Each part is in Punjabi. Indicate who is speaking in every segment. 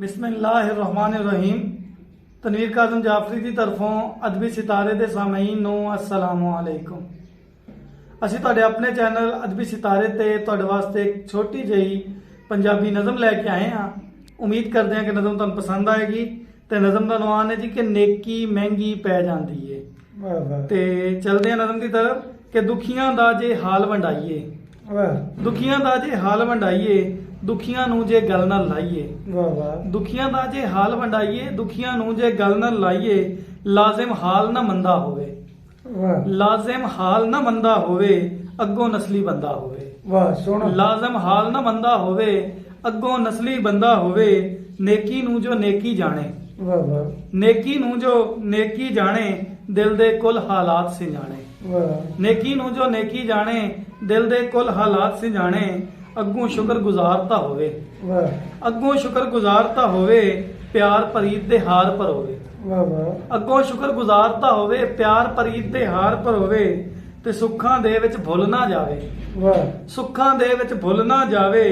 Speaker 1: बिस्मिल्लाहिर्रहमानिर्रहीम। तनवीर काज़म जाफरी की तरफों अदबी सितारे दे सामीन नू अस्सलामु अलैकुम। ਅਸੀਂ ਤੁਹਾਡੇ ਆਪਣੇ ਚੈਨਲ ਅਦਬੀ ਸਿਤਾਰੇ ਤੇ ਤੁਹਾਡੇ ਵਾਸਤੇ ਇੱਕ ਛੋਟੀ ਜਿਹੀ ਪੰਜਾਬੀ ਨਜ਼ਮ ਲੈ ਕੇ ਆਏ ਹਾਂ। ਉਮੀਦ ਕਰਦੇ ਹਾਂ ਕਿ ਨਜ਼ਮ ਤੁਹਾਨੂੰ ਪਸੰਦ ਆਏਗੀ ਤੇ ਨਜ਼ਮ ਦਾ ਨਾਮ ਹੈ ਜੀ ਕਿ ਨੇਕੀ ਮਹਿੰਗੀ ਪੈ ਜਾਂਦੀ ਏ।
Speaker 2: ਵਾਹ ਵਾਹ।
Speaker 1: ਤੇ ਚਲਦੇ ਹਾਂ ਨਜ਼ਮ ਦੀ ਤਰਫ ਕਿ ਦੁਖੀਆਂ ਦਾ ਜੇ ਹਾਲ ਵੰਡਾਈਏ,
Speaker 2: ਵਾਹ
Speaker 1: ਦੁਖੀਆਂ ਦਾ ਜੇ ਹਾਲ ਵੰਡਾਈਏ, ਦੁਖੀਆਂ ਨੂੰ ਜੇ ਗੱਲ ਨਾਲ ਲਾਈਏ।
Speaker 2: ਵਾਹ ਵਾਹ।
Speaker 1: ਦੁਖੀਆਂ ਦਾ ਜੇ ਹਾਲ ਵੰਡਾਈਏ, ਦੁਖੀਆਂ ਨੂੰ ਜੇ ਗੱਲ ਨਾਲ ਲਾਈਏ। ਲਾਜ਼ਮ ਹਾਲ ਨਾ ਮੰਦਾ ਹੋਵੇ,
Speaker 2: ਵਾਹ
Speaker 1: ਲਾਜ਼ਮ ਹਾਲ ਨਾ ਮੰਦਾ ਹੋਵੇ, ਅੱਗੋਂ ਨਸਲੀ ਬੰਦਾ ਹੋਵੇ।
Speaker 2: ਵਾਹ ਸੋਹਣਾ।
Speaker 1: ਲਾਜ਼ਮ ਹਾਲ ਨਾ ਮੰਦਾ ਹੋਵੇ, ਅੱਗੋਂ ਨਸਲੀ ਬੰਦਾ ਹੋਵੇ। ਨੇਕੀ ਨੂੰ ਜੋ ਨੇਕੀ ਜਾਣੇ,
Speaker 2: ਵਾਹ ਵਾਹ।
Speaker 1: ਨੇਕੀ ਨੂੰ ਜੋ ਨੇਕੀ ਜਾਣੇ, ਦਿਲ ਦੇ ਕੁੱਲ ਹਾਲਾਤ ਸਿਜਾਣੇ।
Speaker 2: ਵਾਹ
Speaker 1: ਨੇਕੀ ਨੂੰ ਜੋ ਨੇਕੀ ਜਾਣੇ, ਦਿਲ ਦੇ ਕੁੱਲ ਹਾਲਾਤ ਸਿਜਾਣੇ। ਅੱਗੋਂ ਸ਼ੁਕਰਗੁਜ਼ਾਰ ਤਾਂ ਹੋਵੇ,
Speaker 2: ਵਾਹ
Speaker 1: ਅੱਗੋਂ ਸ਼ੁਕਰਗੁਜ਼ਾਰ ਤਾਂ ਹੋਵੇ, ਪਿਆਰ ਪ੍ਰੀਤ ਦੇ ਹਾਰ ਪਰ ਹੋਵੇ।
Speaker 2: ਵਾਹ ਵਾਹ।
Speaker 1: ਅੱਗੋਂ ਸ਼ੁਕਰਗੁਜ਼ਾਰ ਤਾਂ ਹੋਵੇ, ਪਿਆਰ ਪ੍ਰੀਤ ਦੇ ਹਾਰ ਪਰ ਹੋਵੇ। ਤੇ ਸੁੱਖਾਂ ਦੇ ਵਿੱਚ ਭੁੱਲ ਨਾ ਜਾਵੇ,
Speaker 2: ਵਾਹ
Speaker 1: ਸੁੱਖਾਂ ਦੇ ਵਿੱਚ ਭੁੱਲ ਨਾ ਜਾਵੇ।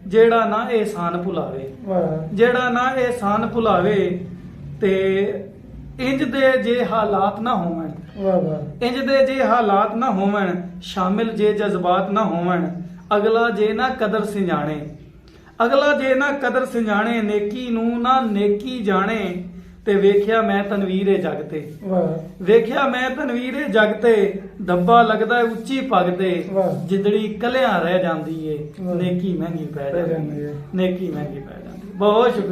Speaker 1: ਜਿਹੜਾ ਨਾ ਇਹਸਾਨ ਭੁਲਾਵੇ,
Speaker 2: ਵਾਹ
Speaker 1: ਜਿਹੜਾ ਨਾ ਇਹਸਾਨ ਭੁਲਾਵੇ। ਤੇ ਇੰਜ ਦੇ ਜੇ ਹਾਲਾਤ ਨਾ ਹੋਵਣ,
Speaker 2: ਵਾਹ ਵਾਹ।
Speaker 1: ਇੰਜ ਦੇ ਜੇ ਹਾਲਾਤ ਨਾ ਹੋਵਣ, ਸ਼ਾਮਿਲ ਜੇ ਜਜ਼ਬਾਤ ਨਾ ਹੋਵਣ। ਅਗਲਾ ਜੇ ਨਾ ਕਦਰ ਸਿਜਾਣੇ, ਅਗਲਾ ਜੇ ਨਾ ਕਦਰ ਸਿਜਾਣੇ। ਨੇਕੀ ਨੂੰ ਨਾ ਨੇਕੀ ਜਾਣੇ। ਤੇ ਵੇਖਿਆ ਮੈਂ ਤਨਵੀਰੇ ਜਗ ਤੇ,
Speaker 2: ਵਾਹ
Speaker 1: ਵੇਖਿਆ ਮੈਂ ਤਨਵੀਰੇ ਜਗ ਤੇ। ਦੱਬਾ ਲੱਗਦਾ ਉੱਚੀ ਪੱਗ ਤੇ,
Speaker 2: ਵਾਹ।
Speaker 1: ਜਿੱਦੜੀ ਕਲਿਆਂ ਰਹਿ ਜਾਂਦੀ ਏ।
Speaker 2: ਵਾਹ।
Speaker 1: ਨੇਕੀ ਮਹਿੰਗੀ ਪੈ
Speaker 2: ਪੈ
Speaker 1: ਜਾਂਦੀ
Speaker 2: ਜਾਂਦੀ
Speaker 1: ਏ,
Speaker 2: ਏ।
Speaker 1: ਨੇਕੀ ਮਹਿੰਗੀ ਪੈ ਜਾਂਦੀ। ਬਹੁਤ ਸ਼ੁਕਰੀਆ।